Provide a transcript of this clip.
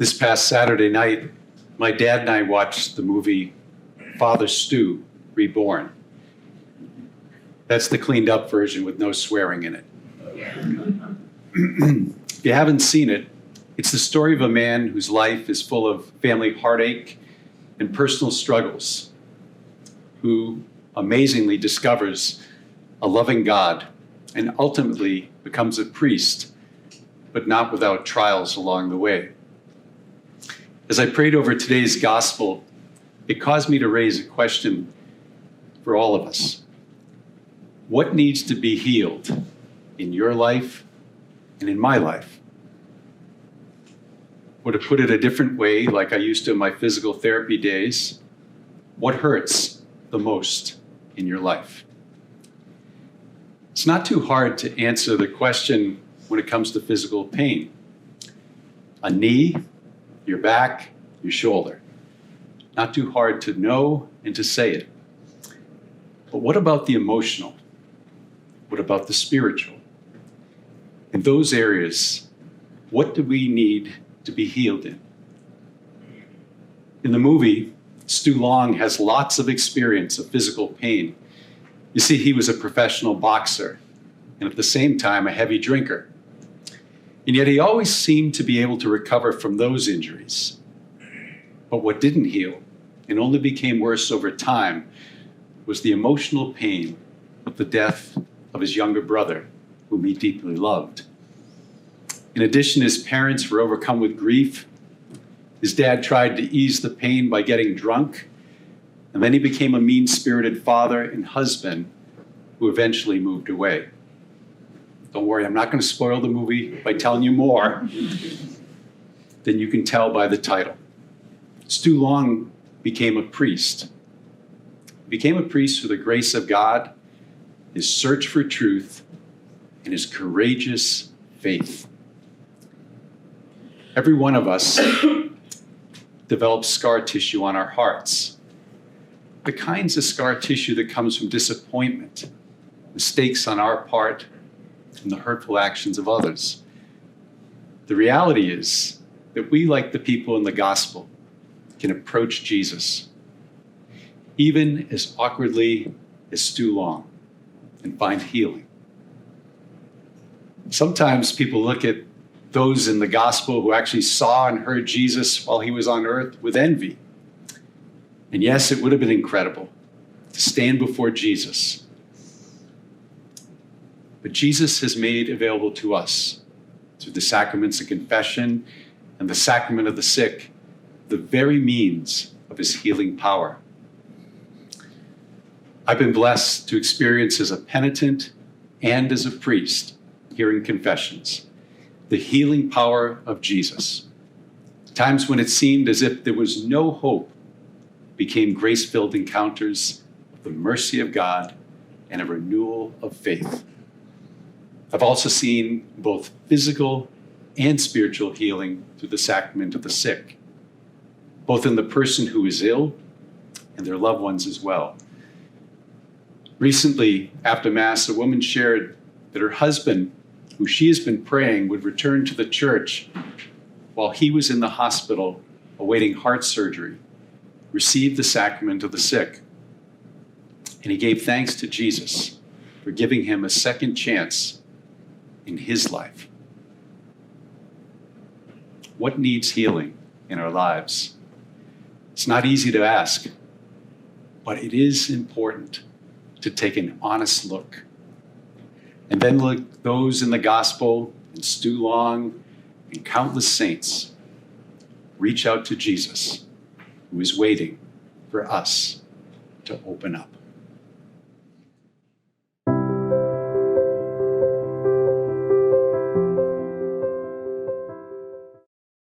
This past Saturday night, my dad and I watched the movie Father Stu, Reborn. That's the cleaned up version with no swearing in it. If you haven't seen it, it's the story of a man whose life is full of family heartache and personal struggles, who amazingly discovers a loving God and ultimately becomes a priest, but not without trials along the way. As I prayed over today's gospel, it caused me to raise a question for all of us. What needs to be healed in your life and in my life? Or to put it a different way, like I used to in my physical therapy days, what hurts the most in your life? It's not too hard to answer the question when it comes to physical pain. A knee, your back, your shoulder. Not too hard to know and to say it. But what about the emotional? What about the spiritual? In those areas, what do we need to be healed in? In the movie, Stu Long has lots of experience of physical pain. You see, he was a professional boxer and at the same time a heavy drinker. And yet he always seemed to be able to recover from those injuries. But what didn't heal and only became worse over time was the emotional pain of the death of his younger brother, whom he deeply loved. In addition, his parents were overcome with grief. His dad tried to ease the pain by getting drunk, and then he became a mean-spirited father and husband who eventually moved away. Don't worry, I'm not going to spoil the movie by telling you more than you can tell by the title. Stu Long became a priest. He became a priest through the grace of God, his search for truth, and his courageous faith. Every one of us develops scar tissue on our hearts. The kinds of scar tissue that comes from disappointment, mistakes on our part, and the hurtful actions of others. The reality is that we, like the people in the gospel, can approach Jesus, even as awkwardly as Stu Long, and find healing. Sometimes people look at those in the gospel who actually saw and heard Jesus while he was on earth with envy. And yes, it would have been incredible to stand before Jesus. But Jesus has made available to us, through the sacraments of confession and the sacrament of the sick, the very means of his healing power. I've been blessed to experience as a penitent and as a priest, hearing confessions, the healing power of Jesus. Times when it seemed as if there was no hope became grace-filled encounters of the mercy of God and a renewal of faith. I've also seen both physical and spiritual healing through the sacrament of the sick, both in the person who is ill and their loved ones as well. Recently, after Mass, a woman shared that her husband, who she has been praying would return to the church while he was in the hospital awaiting heart surgery, received the sacrament of the sick. And he gave thanks to Jesus for giving him a second chance in his life. What needs healing in our lives? It's not easy to ask, but it is important to take an honest look. And then look those in the gospel, and Stu Long, and countless saints, reach out to Jesus, who is waiting for us to open up.